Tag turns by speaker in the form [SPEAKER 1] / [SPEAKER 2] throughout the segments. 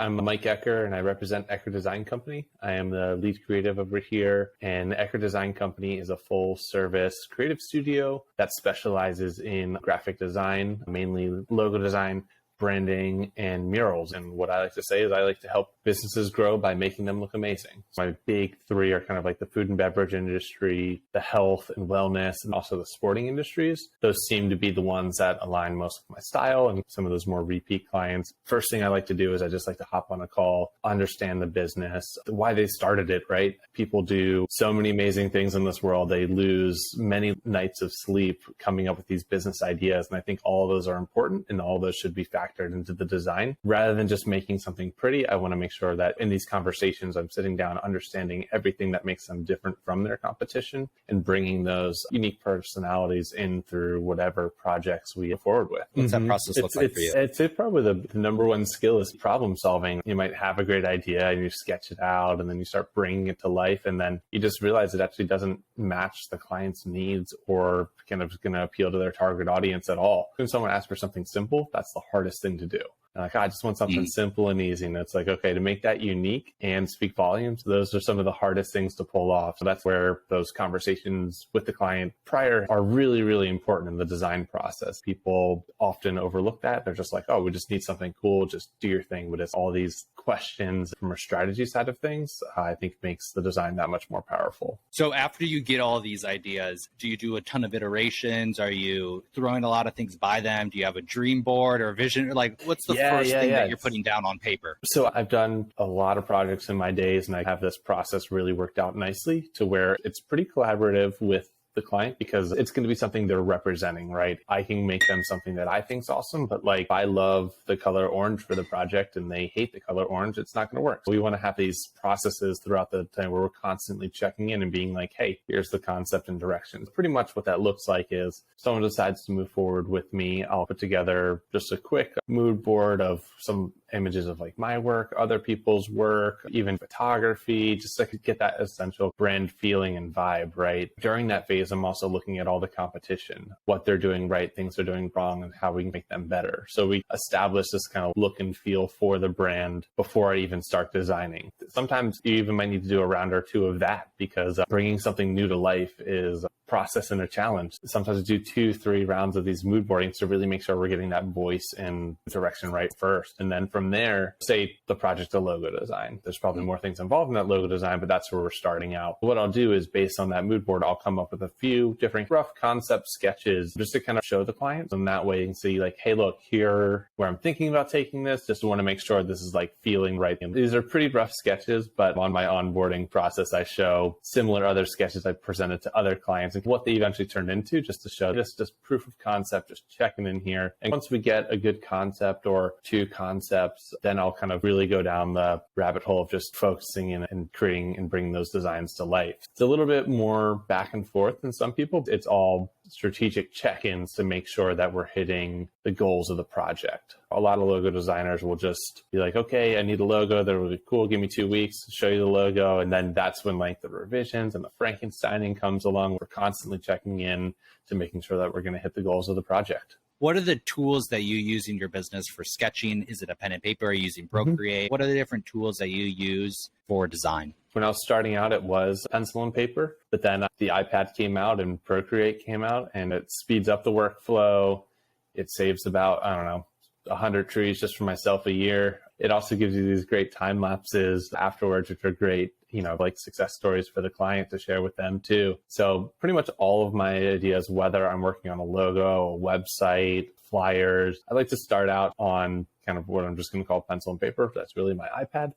[SPEAKER 1] I'm Mike Ecker, and I represent Ecker Design Company. I am the lead creative over here, and Ecker Design Company is a full-service creative studio that specializes in graphic design, mainly logo design, branding, and murals. And what I like to say is I like to help businesses grow by making them look amazing. My big three are kind of like the food and beverage industry, the health and wellness, and also the sporting industries. Those seem to be the ones that align most with my style and some of those more repeat clients. First thing I like to do is I just like to hop on a call, understand the business, why they started it, right? People do so many amazing things in this world. They lose many nights of sleep coming up with these business ideas. And I think all of those are important and all of those should be factored into the design. Rather than just making something pretty, I want to make sure that in these conversations, I'm sitting down, understanding everything that makes them different from their competition and bringing those unique personalities in through whatever projects we go forward with.
[SPEAKER 2] What's that process look like for you?
[SPEAKER 1] I'd say probably the number one skill is problem solving. You might have a great idea and you sketch it out and then you start bringing it to life. And then you just realize it actually doesn't match the client's needs or kind of going to appeal to their target audience at all. When someone asks for something simple, that's the hardest thing to do. Like, I just want something simple and easy. And it's like, okay, to make that unique and speak volumes, those are some of the hardest things to pull off. So that's where those conversations with the client prior are really, really important in the design process. People often overlook that. They're just like, oh, we just need something cool. Just do your thing. But it's all these questions from a strategy side of things, I think makes the design that much more powerful.
[SPEAKER 2] So after you get all these ideas, do you do a ton of iterations? Are you throwing a lot of things by them? Do you have a dream board or a vision? Like, what's the first thing that you're putting down on paper?
[SPEAKER 1] So I've done a lot of projects in my days, and I have this process really worked out nicely to where it's pretty collaborative with the client because it's going to be something they're representing, right? I can make them something that I think is awesome, but like if I love the color orange for the project and they hate the color orange, it's not going to work. So we want to have these processes throughout the time where we're constantly checking in and being like, hey, here's the concept and directions. Pretty much what that looks like is someone decides to move forward with me. I'll put together just a quick mood board of some images of like my work, other people's work, even photography, just so I could get that essential brand feeling and vibe, right? During that phase, I'm also looking at all the competition, what they're doing right, things they're doing wrong, and how we can make them better. So we establish this kind of look and feel for the brand before I even start designing. Sometimes you even might need to do a round or two of that because bringing something new to life is a process and a challenge. Sometimes we do 2-3 rounds of these mood boardings to really make sure we're getting that voice and direction right first. And then from there, say the project's a logo design. There's probably more things involved in that logo design, but that's where we're starting out. What I'll do is based on that mood board, I'll come up with a few different rough concept sketches just to kind of show the client. And that way you can see like, hey, look, here where I'm thinking about taking this, just want to make sure this is like feeling right. And these are pretty rough sketches, but on my onboarding process, I show similar other sketches I presented to other clients and what they eventually turned into just to show this just proof of concept, just checking in here. And once we get a good concept or two concepts, then I'll kind of really go down the rabbit hole of just focusing in and creating and bringing those designs to life. It's a little bit more back and forth than some people. It's all strategic check-ins to make sure that we're hitting the goals of the project. A lot of logo designers will just be like, okay, I need a logo. That would be cool. Give me 2 weeks to show you the logo. And then that's when like the revisions and the Frankensteining comes along. We're constantly checking in to making sure that we're going to hit the goals of the project.
[SPEAKER 2] What are the tools that you use in your business for sketching? Is it a pen and paper? Are you using Procreate? What are the different tools that you use for design?
[SPEAKER 1] When I was starting out, it was pencil and paper, but then the iPad came out and Procreate came out and it speeds up the workflow. It saves about, 100 trees just for myself a year. It also gives you these great time lapses afterwards, which are great, like success stories for the client to share with them too. So pretty much all of my ideas, whether I'm working on a logo, a website, flyers, I like to start out on kind of what I'm just going to call pencil and paper. That's really my iPad.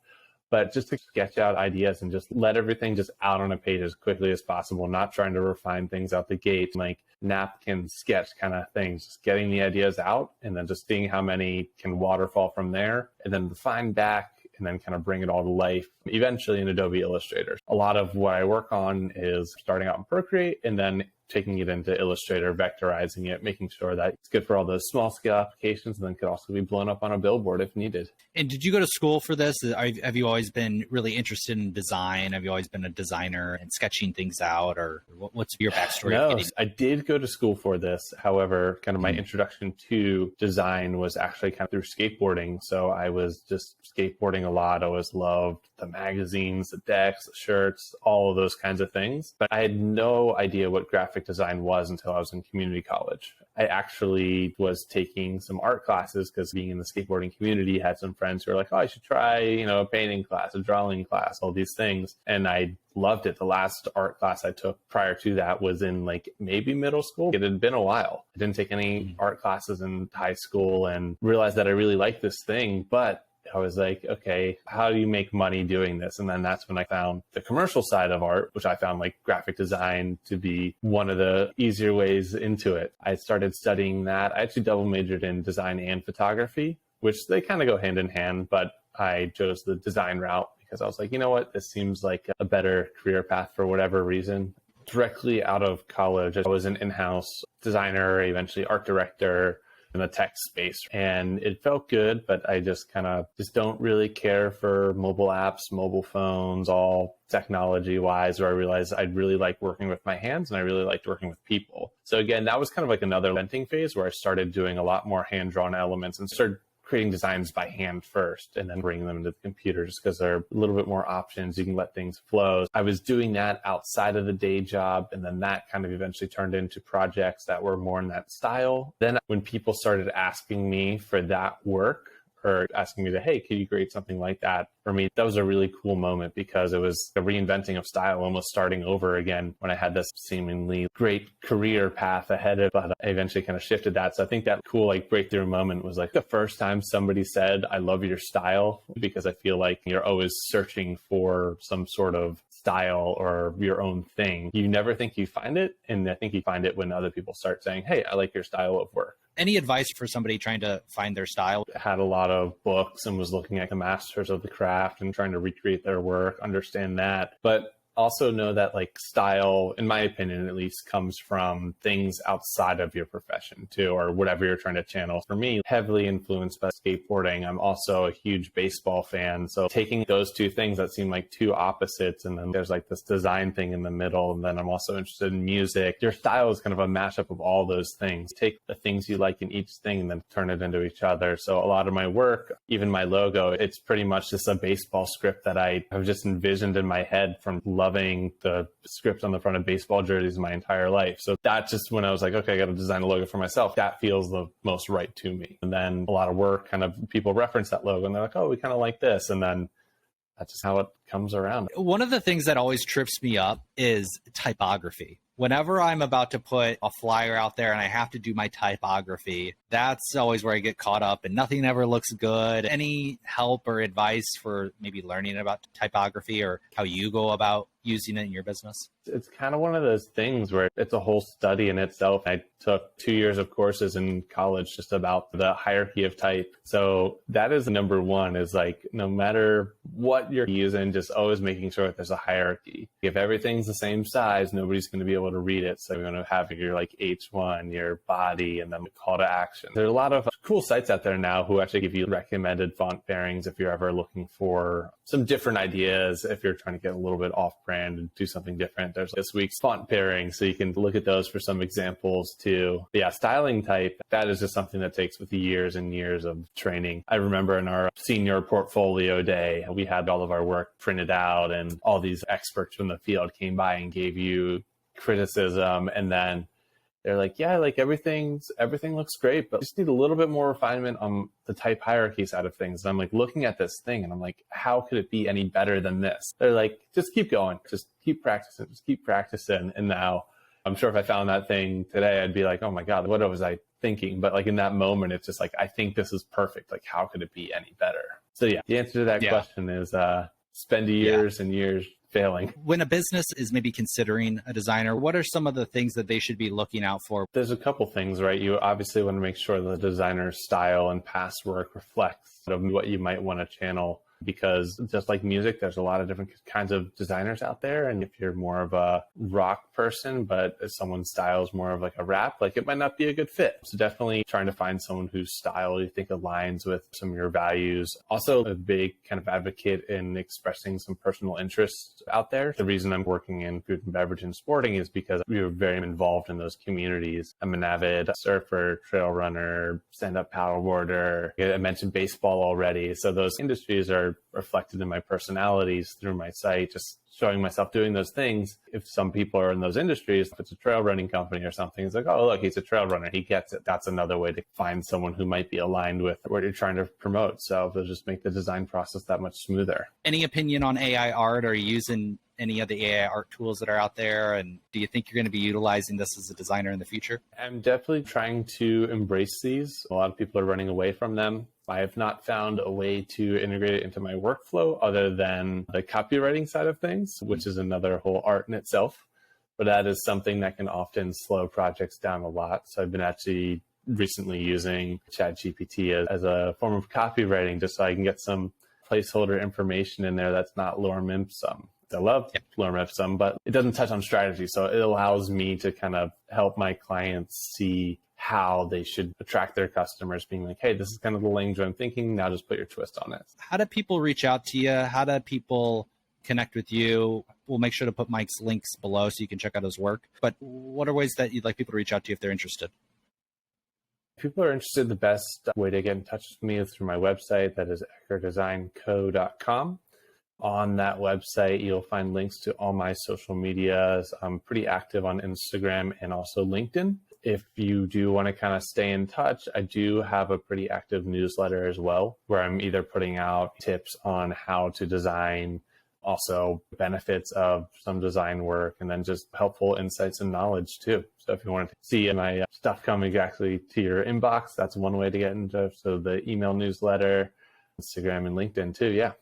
[SPEAKER 1] But just to sketch out ideas and just let everything just out on a page as quickly as possible, not trying to refine things out the gate, like napkin sketch kind of things, just getting the ideas out and then just seeing how many can waterfall from there and then refine back and then kind of bring it all to life eventually in Adobe Illustrator. A lot of what I work on is starting out in Procreate and then taking it into Illustrator, vectorizing it, making sure that it's good for all those small scale applications, and then could also be blown up on a billboard if needed.
[SPEAKER 2] And did you go to school for this? Have you always been really interested in design? Have you always been a designer and sketching things out, or what's your backstory?
[SPEAKER 1] No, I did go to school for this. However, kind of my introduction to design was actually kind of through skateboarding. So I was just skateboarding a lot. I always loved the magazines, the decks, the shirts, all of those kinds of things. But I had no idea what graphic design was until I was in community college. I actually was taking some art classes because being in the skateboarding community, had some friends who were like, oh, I should try, a painting class, a drawing class, all these things. And I loved it. The last art class I took prior to that was in like maybe middle school. It had been a while. I didn't take any art classes in high school and realized that I really liked this thing, but I was like, okay, how do you make money doing this? And then that's when I found the commercial side of art, which I found like graphic design to be one of the easier ways into it. I started studying that. I actually double majored in design and photography, which they kind of go hand in hand, but I chose the design route because I was like, you know what, this seems like a better career path for whatever reason. Directly out of college, I was an in-house designer, eventually art director in the tech space, and it felt good, but I just don't really care for mobile apps, mobile phones, all technology wise, where I realized I'd really like working with my hands and I really liked working with people. So again, that was kind of like another venting phase where I started doing a lot more hand-drawn elements and started creating designs by hand first and then bringing them into the computers because there are a little bit more options. You can let things flow. I was doing that outside of the day job, and then that kind of eventually turned into projects that were more in that style. Then when people started asking me for that work, or asking me to, hey, could you create something like that for me? That was a really cool moment because it was a reinventing of style, almost starting over again when I had this seemingly great career path ahead of, but I eventually kind of shifted that. So I think that cool like breakthrough moment was like the first time somebody said, I love your style, because I feel like you're always searching for some sort of style or your own thing. You never think you find it. And I think you find it when other people start saying, hey, I like your style of work.
[SPEAKER 2] Any advice for somebody trying to find their style?
[SPEAKER 1] I had a lot of books and was looking at the masters of the craft and trying to recreate their work, understand that. But also know that like style, in my opinion, at least, comes from things outside of your profession too, or whatever you're trying to channel. For me, heavily influenced by skateboarding. I'm also a huge baseball fan. So taking those two things that seem like two opposites, and then there's like this design thing in the middle. And then I'm also interested in music. Your style is kind of a mashup of all those things. Take the things you like in each thing and then turn it into each other. So a lot of my work, even my logo, it's pretty much just a baseball script that I have just envisioned in my head from loving the script on the front of baseball jerseys my entire life. So that's just when I was like, okay, I got to design a logo for myself. That feels the most right to me. And then a lot of work, kind of people reference that logo and they're like, oh, we kind of like this. And then that's just how it comes around.
[SPEAKER 2] One of the things that always trips me up is typography. Whenever I'm about to put a flyer out there and I have to do my typography, that's always where I get caught up and nothing ever looks good. Any help or advice for maybe learning about typography or how you go about using it in your business?
[SPEAKER 1] It's kind of one of those things where it's a whole study in itself. I took 2 years of courses in college just about the hierarchy of type. So that is number one, is like, no matter what you're using, just always making sure that there's a hierarchy. If everything's the same size, nobody's going to be able to read it. So you're going to have your like H1, your body, and then the call to action. There's a lot of cool sites out there now who actually give you recommended font pairings if you're ever looking for some different ideas, if you're trying to get a little bit off brand and do something different. There's this week's font pairing, so you can look at those for some examples too. But yeah, styling type, that is just something that takes with years and years of training. I remember in our senior portfolio day, we had all of our work printed out and all these experts from the field came by and gave you criticism, and then they're like, yeah, like everything looks great, but just need a little bit more refinement on the type hierarchy side of things. And I'm like looking at this thing and I'm like, how could it be any better than this? They're like, just keep going, just keep practicing. And now I'm sure if I found that thing today, I'd be like, oh my God, what was I thinking? But like in that moment, it's just like, I think this is perfect. Like, how could it be any better? So yeah, the answer to that question is spend years and years failing.
[SPEAKER 2] When a business is maybe considering a designer, what are some of the things that they should be looking out for?
[SPEAKER 1] There's a couple things, right? You obviously want to make sure the designer's style and past work reflects what you might want to channel. because just like music, there's a lot of different kinds of designers out there. And if you're more of a rock person, but someone's style is more of like a rap, like it might not be a good fit. So definitely trying to find someone whose style you think aligns with some of your values. Also a big kind of advocate in expressing some personal interests out there. The reason I'm working in food and beverage and sporting is because we are very involved in those communities. I'm an avid surfer, trail runner, stand-up paddleboarder. I mentioned baseball already. So those industries are reflected in my personalities through my site, just showing myself doing those things. If some people are in those industries, if it's a trail running company or something, it's like, oh, look, he's a trail runner. He gets it. That's another way to find someone who might be aligned with what you're trying to promote. So it'll just make the design process that much smoother.
[SPEAKER 2] Any opinion on AI art? Are you using any of the AI art tools that are out there? And do you think you're going to be utilizing this as a designer in the future?
[SPEAKER 1] I'm definitely trying to embrace these. A lot of people are running away from them. I have not found a way to integrate it into my workflow other than the copywriting side of things, which is another whole art in itself. But that is something that can often slow projects down a lot. So I've been actually recently using ChatGPT as a form of copywriting, just so I can get some placeholder information in there that's not lorem ipsum. I love lorem ipsum, but it doesn't touch on strategy. So it allows me to kind of help my clients see how they should attract their customers, being like, hey, this is kind of the language I'm thinking. Now just put your twist on it.
[SPEAKER 2] How do people reach out to you? How do people connect with you? We'll make sure to put Mike's links below so you can check out his work. But what are ways that you'd like people to reach out to you if they're interested?
[SPEAKER 1] If people are interested, the best way to get in touch with me is through my website. That is eckerdesignco.com. On that website, you'll find links to all my social medias. I'm pretty active on Instagram and also LinkedIn. If you do want to kind of stay in touch, I do have a pretty active newsletter as well, where I'm either putting out tips on how to design, also benefits of some design work, and then just helpful insights and knowledge too. So if you want to see my stuff come exactly to your inbox, that's one way to get in touch. So the email newsletter, Instagram, and LinkedIn too. Yeah.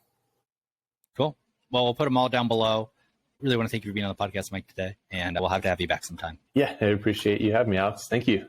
[SPEAKER 2] Cool. Well, we'll put them all down below. Really want to thank you for being on the podcast, Mike, today, and we'll have to have you back sometime.
[SPEAKER 1] Yeah, I appreciate you having me, Alex. Thank you.